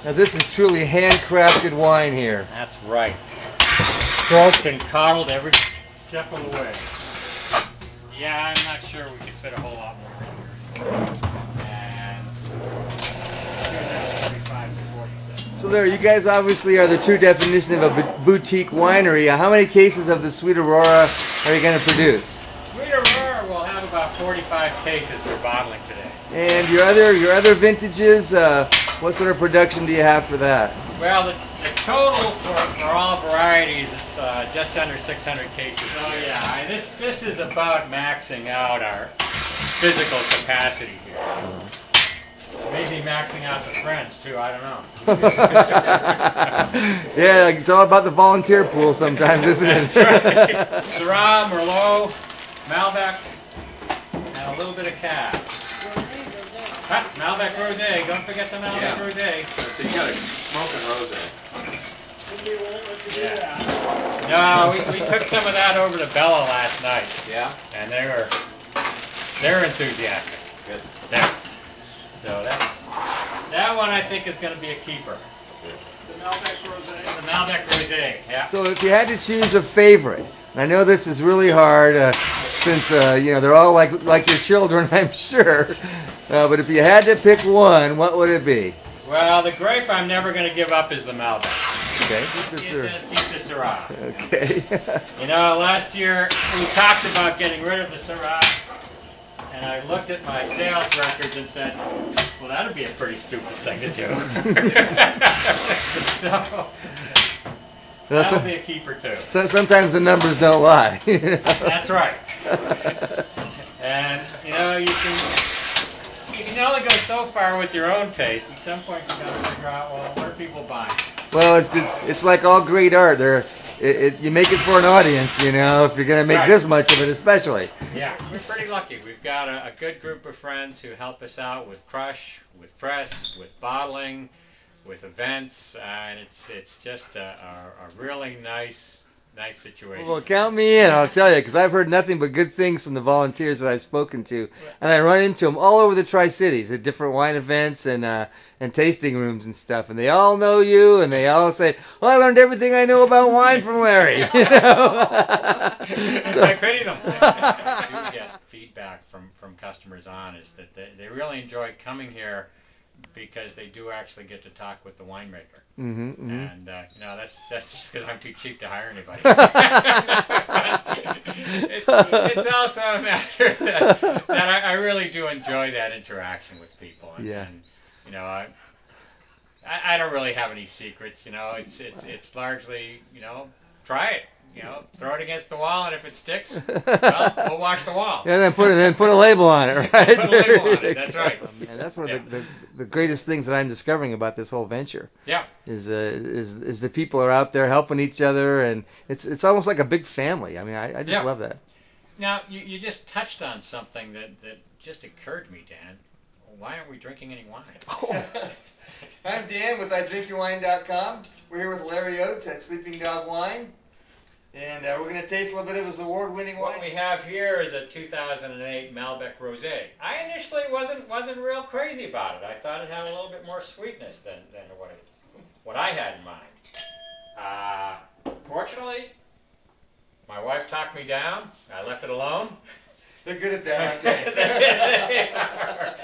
Now this is truly handcrafted wine here. That's right. Stroked and coddled every step of the way. Yeah, I'm not sure we could fit a whole lot more in here. And 35 to 47. So there, you guys obviously are the true definition of a boutique winery. How many cases of the Sweet Aurora are you going to produce? Sweet Aurora will have about 45 cases for bottling today. And your other vintages, what sort of production do you have for that? Well, the total for all varieties is just under 600 cases. Oh yeah, this is about maxing out our physical capacity here. Maybe maxing out the friends too, I don't know. Yeah, it's all about the volunteer pool sometimes, isn't it? That's right. Syrah, Merlot, Malbec, and a little bit of Cab. Malbec Rosé, don't forget the Malbec Rosé. So you got a smoking rosé. Yeah. No, we took some of that over to Bella last night. Yeah? And they're enthusiastic. Good. Yeah. So that one I think is going to be a keeper. The Malbec Rosé? The Malbec Rosé, yeah. So if you had to choose a favorite, and I know this is really hard since you know, they're all like your children, I'm sure. But if you had to pick one, what would it be? Well, the grape I'm never going to give up is the Malbec. Okay. Keep the Syrah. Okay. You know, last year we talked about getting rid of the Syrah, and I looked at my sales records and said, well, that would be a pretty stupid thing to do. So, that'll be a keeper too. Sometimes the numbers don't lie. That's right. And, you know, you can only go so far with your own taste. At some point you got to figure out, well, what are people buying? Well, it's like all great art. You make it for an audience, you know, if you're going to make this much of it especially. Yeah, we're pretty lucky. We've got a good group of friends who help us out with crush, with press, with bottling, with events, and it's just a really nice situation. Well, count me in, I'll tell you, because I've heard nothing but good things from the volunteers that I've spoken to, and I run into them all over the Tri-Cities at different wine events and tasting rooms and stuff, and they all know you, and they all say, "Well, I learned everything I know about wine from Larry." You know? I pity them. I do get feedback from customers on is that they really enjoy coming here because they do actually get to talk with the winemaker. And you know, that's just because I'm too cheap to hire anybody. it's also a matter that I really do enjoy that interaction with people. And, and you know, I don't really have any secrets. You know, it's largely, you know, try it. You know, throw it against the wall, and if it sticks, well, we'll wash the wall. And then put a label on it, right? Put a label on it. That's right. And that's one of the greatest things that I'm discovering about this whole venture. Yeah. Is the people are out there helping each other, and it's almost like a big family. I mean, I just love that. Now you just touched on something that just occurred to me, Dan. Why aren't we drinking any wine? I'm Dan with IDrinkYourWine.com. We're here with Larry Oates at Sleeping Dog Wine. And we're going to taste a little bit of his award-winning wine. What we have here is a 2008 Malbec Rosé. I initially wasn't real crazy about it. I thought it had a little bit more sweetness than what I had in mind. Fortunately, my wife talked me down. I left it alone. They're good at that, aren't they? They are.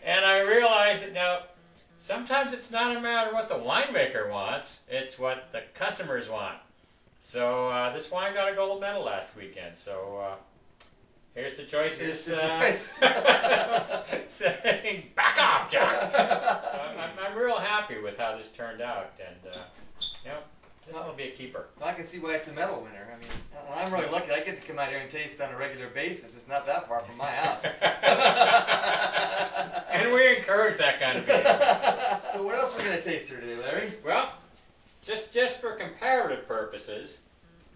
And I realized that now, sometimes it's not a matter of what the winemaker wants, it's what the customers want. So this wine got a gold medal last weekend. So here's the choices saying, "Back off, Jack." So I'm real happy with how this turned out, and you know, this one will be a keeper. I can see why it's a medal winner. I mean, I'm really lucky. I get to come out here and taste on a regular basis. It's not that far from my house. And we encourage that kind of behavior. So what else are we going to taste here today, Larry? Well, just for comparative purposes,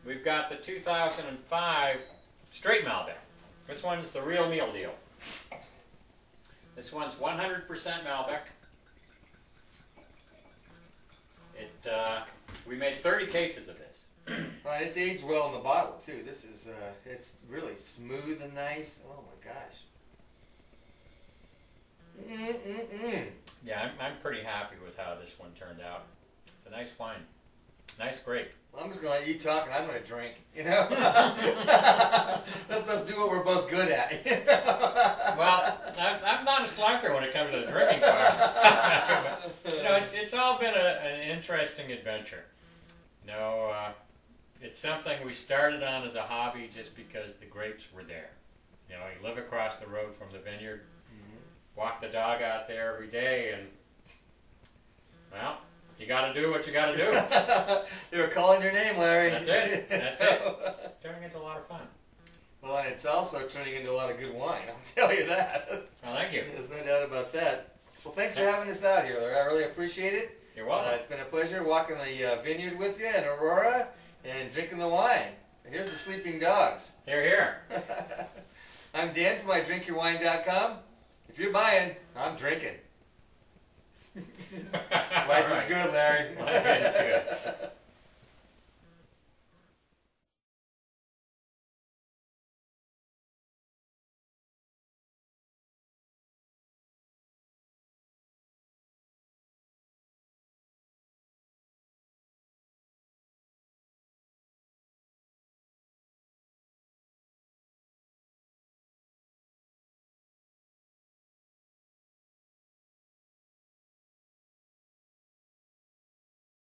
we've got the 2005 straight Malbec. This one's the real meal deal. This one's 100% Malbec. We made 30 cases of this. Right, it's aged well in the bottle too. This is it's really smooth and nice. Oh my gosh. Yeah, I'm pretty happy with how this one turned out. It's a nice wine. Nice grape. Well, I'm just going to let you talk and I'm going to drink, you know? let's do what we're both good at. Well, I'm not a slacker when it comes to the drinking part. You know, it's all been an interesting adventure. You know, it's something we started on as a hobby just because the grapes were there. You know, you live across the road from the vineyard, walk the dog out there every day, and, well, you got to do what you got to do. They were calling your name, Larry. That's it. That's it. Turning into a lot of fun. Well, and it's also turning into a lot of good wine, I'll tell you that. Well, thank you. There's no doubt about that. Well, thanks for having us out here, Larry. I really appreciate it. You're welcome. It's been a pleasure walking the vineyard with you in Aurora and drinking the wine. So here's the sleeping dogs. Here, here. I'm Dan from IDrinkYourWine.com. If you're buying, I'm drinking. Life is good, Larry. Life is good.